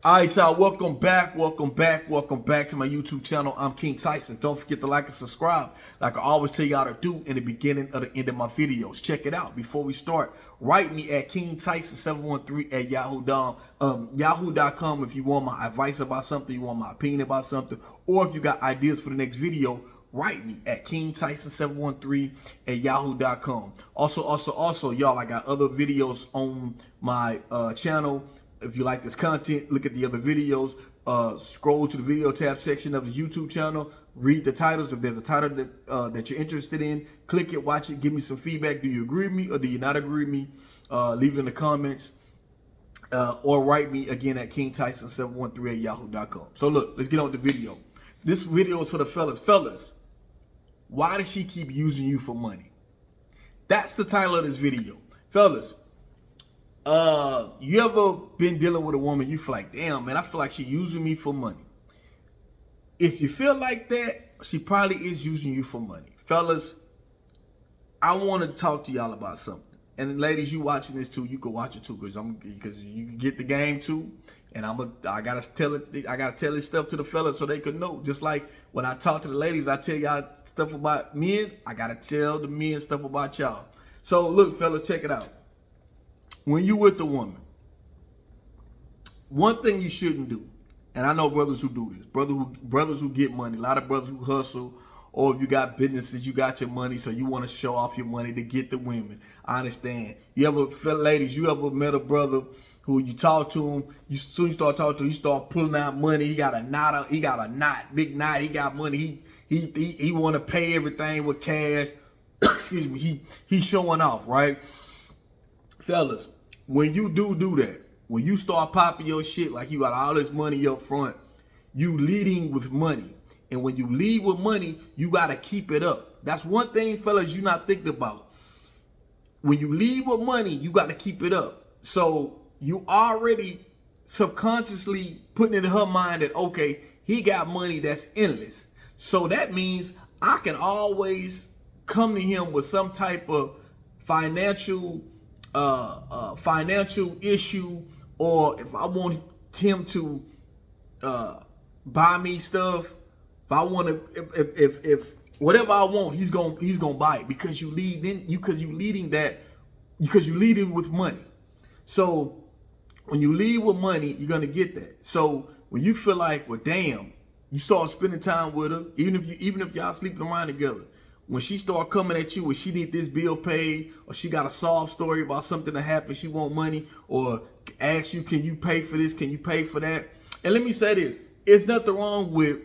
All right, y'all, welcome back to my YouTube channel. I'm King Tyson. Don't forget to like and subscribe like I always tell y'all to do in the beginning of the end of my videos. Check it out. Before we start, write me at KingTyson713 at yahoo.com if you want my advice about something, you want my opinion about something, or if you got ideas for the next video, write me at KingTyson713 at yahoo.com. Also, y'all, I got other videos on my channel. If you like this content, look at the other videos. Scroll to the video tab section of the YouTube channel. Read the titles. If there's a title that you're interested in, click it, watch it, give me some feedback. Do you agree with me or do you not agree with me? Leave it in the comments. Or write me again at KingTyson713 at yahoo.com. So look, let's get on with the video. This video is for the fellas. Fellas, why does she keep using you for money? That's the title of this video. Fellas, you ever been dealing with a woman, you feel like, damn, man, I feel like she using me for money. If you feel like that, she probably is using you for money. Fellas, I want to talk to y'all about something. And ladies, you watching this too, you can watch it too, because you can get the game too. And I gotta tell this stuff to the fellas so they can know. Just like when I talk to the ladies, I tell y'all stuff about men, I gotta tell the men stuff about y'all. So look, fellas, check it out. When you with the woman, one thing you shouldn't do, and I know brothers who do this, brothers who get money, a lot of brothers who hustle, or if you got businesses, you got your money, so you want to show off your money to get the women. I understand. You ever, ladies, you ever met a brother who you talk to him, soon you start talking to him, you start pulling out money. He got a knot, big knot. He got money. He want to pay everything with cash. Excuse me. He's showing off, right? Fellas, when you do that, when you start popping your shit like you got all this money up front, you leading with money. And when you lead with money, you got to keep it up. That's one thing, fellas, you're not thinking about. When you lead with money, you got to keep it up. So you already subconsciously putting it in her mind that, okay, he got money that's endless. So that means I can always come to him with some type of financial issue, or if I want him to buy me stuff, if I want to, if whatever I want, he's gonna buy it because you leading with money. So when you lead with money, you're gonna get that. So when you feel like, well, damn, you start spending time with her, even if y'all sleeping around together. When she start coming at you, when she need this bill paid, or she got a sob story about something that happened, she want money, or ask you, can you pay for this? Can you pay for that? And let me say this, it's nothing wrong with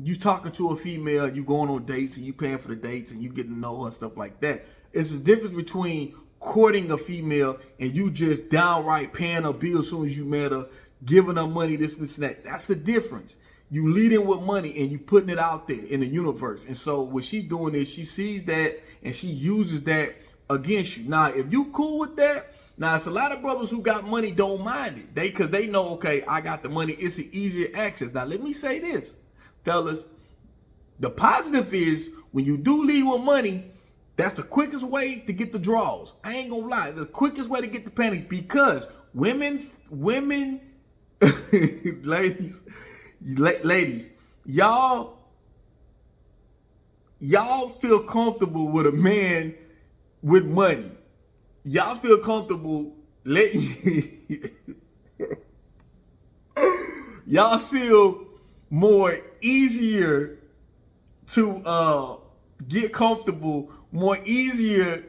you talking to a female, you going on dates, and you paying for the dates, and you getting to know her and stuff like that. It's the difference between courting a female and you just downright paying her bill as soon as you met her, giving her money, this and that. That's the difference. You leading with money and you putting it out there in the universe. And so what she's doing is she sees that and she uses that against you. Now, if you cool with that, now it's a lot of brothers who got money don't mind it. Because they know, okay, I got the money. It's an easier access. Now, let me say this, fellas. The positive is when you do lead with money, that's the quickest way to get the draws. I ain't gonna lie. The quickest way to get the panties, because women, ladies, y'all feel comfortable with a man with money. Y'all feel comfortable y'all feel more easier to get comfortable, more easier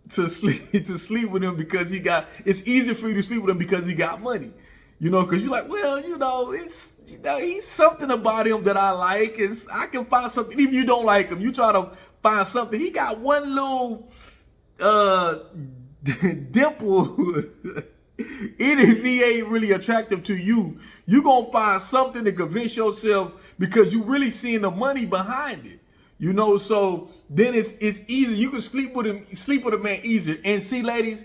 to sleep with him because it's easier for you to sleep with him because he got money. You know, because you're like, well, he's something about him that I like. I can find something, even if you don't like him, you try to find something. He got one little dimple. Even if he ain't really attractive to you, you gonna find something to convince yourself because you really seeing the money behind it. You know, so then it's easy. You can sleep with a man easier. And see, ladies,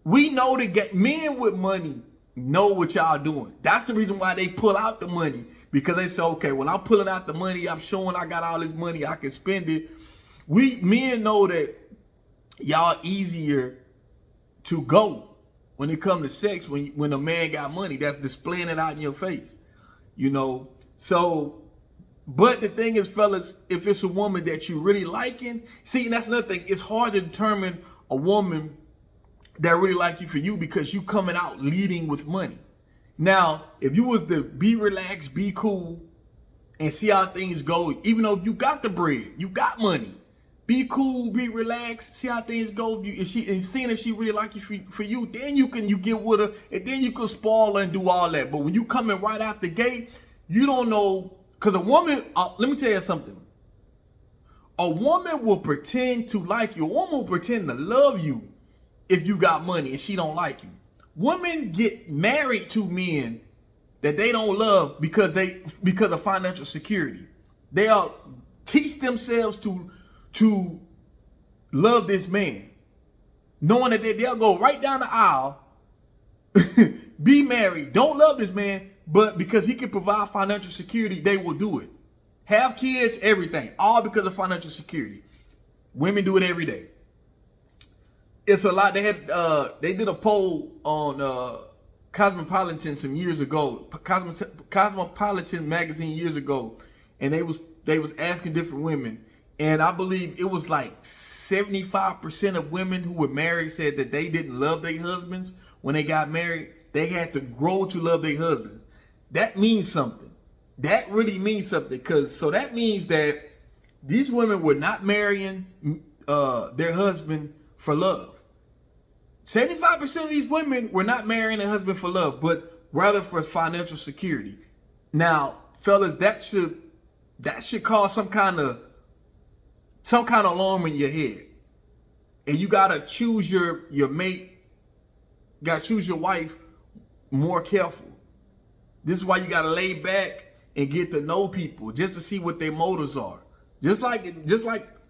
we know to get men with money know what y'all doing. That's the reason why they pull out the money, because they say, okay, when I'm pulling out the money, I'm showing I got all this money, I can spend it. We men know that y'all easier to go when it comes to sex, when a man got money, that's displaying it out in your face. you know. So, but the thing is, fellas, if it's a woman that you really liking, see, and that's another thing. It's hard to determine a woman that really like you for you because you coming out leading with money. Now, if you was to be relaxed, be cool, and see how things go, even though you got the bread, you got money, be cool, be relaxed, see how things go. If seeing if she really like you for you, then you get with her, and then you can spoil her and do all that. But when you coming right out the gate, you don't know, because a woman, let me tell you something. A woman will pretend to like you. A woman will pretend to love you if you got money and she don't like you. Women get married to men that they don't love because of financial security. They'll teach themselves to love this man, knowing that they'll go right down the aisle, be married, don't love this man, but because he can provide financial security, they will do it. Have kids, everything, all because of financial security. Women do it every day. It's a lot. They did a poll on Cosmopolitan some years ago, Cosmopolitan magazine years ago, and they was asking different women, and I believe it was like 75% of women who were married said that they didn't love their husbands when they got married. They had to grow to love their husbands. That means something. That really means something, so that means that these women were not marrying their husband for love. 75% of these women were not marrying a husband for love, but rather for financial security. Now, fellas, that should cause some kind of alarm in your head. And you gotta choose your mate, gotta choose your wife more careful. This is why you gotta lay back and get to know people just to see what their motives are. Just like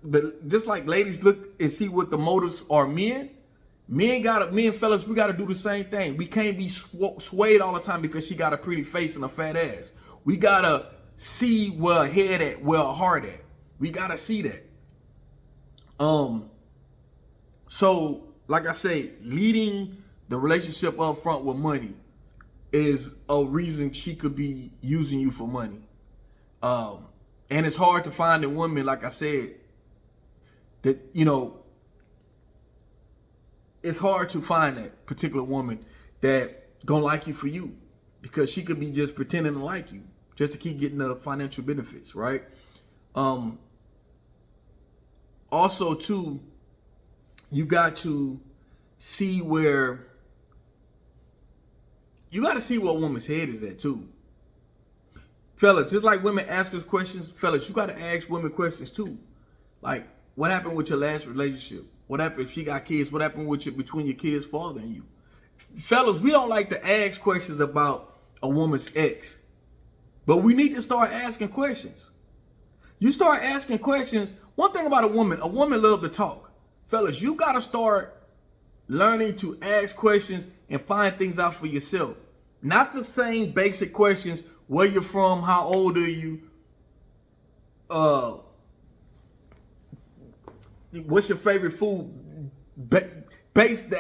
ladies look and see what the motives are men. Men fellas, we gotta do the same thing. We can't be swayed all the time because she got a pretty face and a fat ass. We gotta see where her head at, where her heart at. We gotta see that. So like I say, leading the relationship up front with money is a reason she could be using you for money. And it's hard to find a woman, like I said, that, you know, it's hard to find that particular woman that gonna like you for you, because she could be just pretending to like you just to keep getting the financial benefits, right? Also too, you got to see where a woman's head is at too. Fellas, just like women ask us questions, fellas, you got to ask women questions too. Like, what happened with your last relationship? What happened if she got kids? What happened between your kids' father and you? Fellas, we don't like to ask questions about a woman's ex, but we need to start asking questions. You start asking questions. One thing about a woman loves to talk. Fellas, you got to start learning to ask questions and find things out for yourself. Not the same basic questions: where you're from, how old are you, what's your favorite food?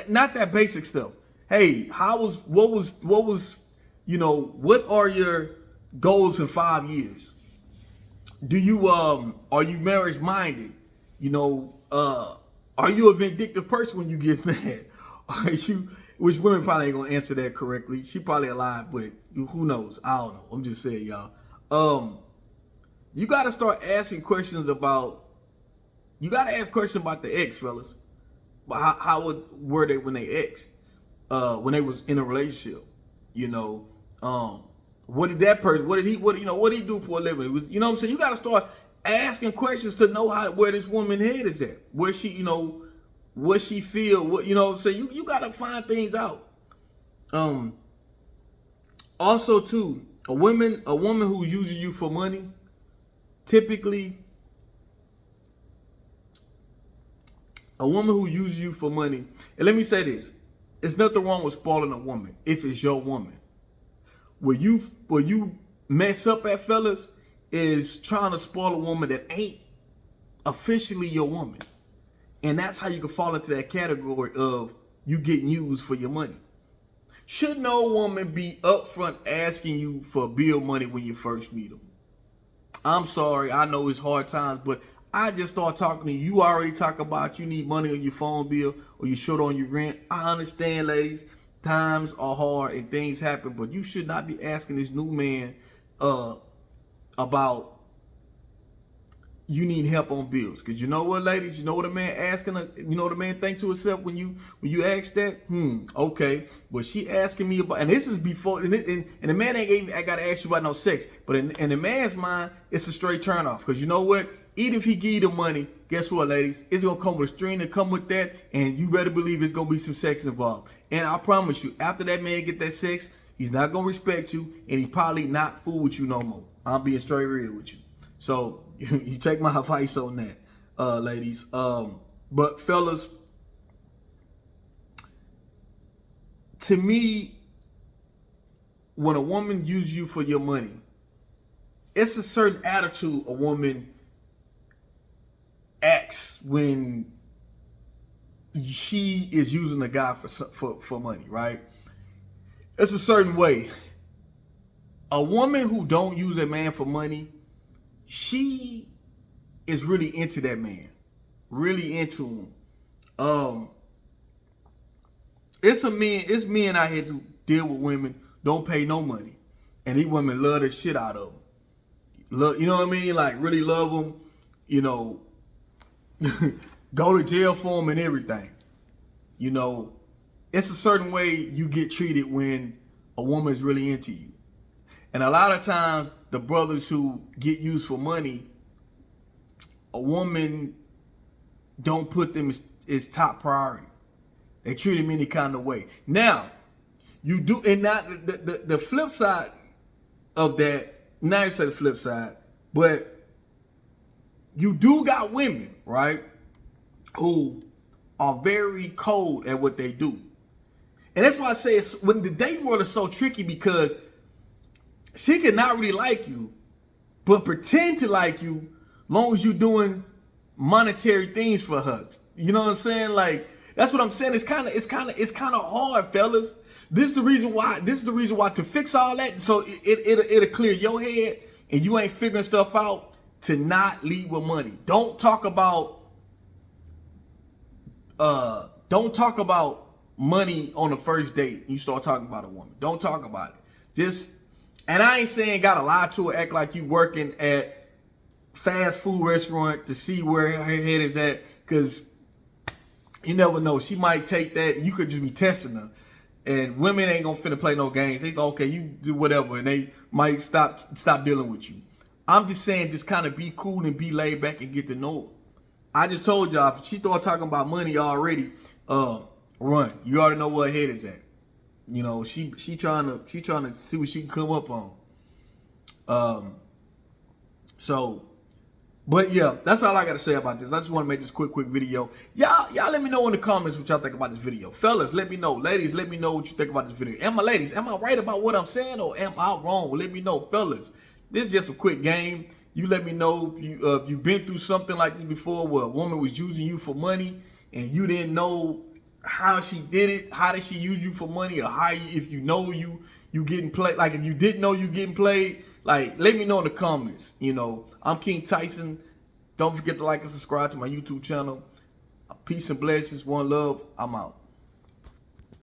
Not that basic stuff. Hey, what are your goals in 5 years? Do you are you marriage minded? Are you a vindictive person when you get mad? Are you? Which women probably ain't gonna answer that correctly. She probably alive, but who knows? I don't know. I'm just saying, y'all. You gotta start asking questions about. You gotta ask questions about the ex, fellas. But how were they when they ex? When they was in a relationship? What did that person? What did he do for a living? What I'm saying? You gotta start asking questions to know where this woman's head is at. Where she, what she feel, so you gotta find things out. Also too, a woman who uses you for money, typically, and let me say this, there's nothing wrong with spoiling a woman if it's your woman. Where you mess up at, fellas, is trying to spoil a woman that ain't officially your woman. And that's how you can fall into that category of you getting used for your money. Should no woman be upfront asking you for bill money when you first meet them? I'm sorry, I know it's hard times, but I just start talking to you. You already talk about you need money on your phone bill or you short on your rent. I understand, ladies. Times are hard and things happen, but you should not be asking this new man about you need help on bills. Because you know what, ladies, you know what a man asking, you know what a man think to himself when you ask that? Okay, but she asking me about, and this is before, and the man I gotta ask you about no sex, but in the man's mind, it's a straight turn off. Because you know what? Even if he give you the money, guess what, ladies? It's gonna come with a string to come with that, and you better believe it's gonna be some sex involved. And I promise you, after that man get that sex, he's not gonna respect you, and he probably not fool with you no more. I'm being straight real with you. So you take my advice on that, ladies. But fellas, to me, when a woman uses you for your money, it's a certain attitude a woman acts when she is using a guy for money, right? It's a certain way. A woman who don't use a man for money, she is really into that man, really into him. It's men out here to deal with women, don't pay no money, and these women love the shit out of them. Love, you know what I mean? Like really love them, you know. Go to jail for them and everything. You know, it's a certain way you get treated when a woman is really into you. And a lot of times, the brothers who get used for money, a woman don't put them as top priority. They treat him any kind of way. Now, you do, and not the flip side of that, not necessarily the flip side, but you do got women, right, who are very cold at what they do. And that's why I say it's, when the dating world is so tricky, because she can not really like you, but pretend to like you long as you're doing monetary things for her. You know what I'm saying? Like, that's what I'm saying. It's kind of hard, fellas. This is the reason why to fix all that, so it'll clear your head and you ain't figuring stuff out, to not lead with money. Don't talk about money on the first date. You start talking about a woman. Don't talk about it. Just, and I ain't saying gotta lie to her, act like you working at fast food restaurant to see where her head is at, because you never know. She might take that. You could just be testing her. And women ain't gonna finna play no games. They go, okay, you do whatever, and they might stop dealing with you. I'm just saying, just kind of be cool and be laid back and get to know her. I just told y'all, if she start talking about money already, run. You already know where her head is at. You know, she trying to see what she can come up on. But yeah, that's all I got to say about this. I just want to make this quick video. Y'all let me know in the comments what y'all think about this video. Fellas, let me know. Ladies, let me know what you think about this video. Am I right about what I'm saying, or am I wrong? Let me know, fellas. This is just a quick game. You let me know if you've been through something like this before, where a woman was using you for money and you didn't know how she did it. How did she use you for money? Or how if you know you getting played, like if you didn't know you getting played, like let me know in the comments. You know, I'm King Tyson. Don't forget to like and subscribe to my YouTube channel. Peace and blessings. One love. I'm out.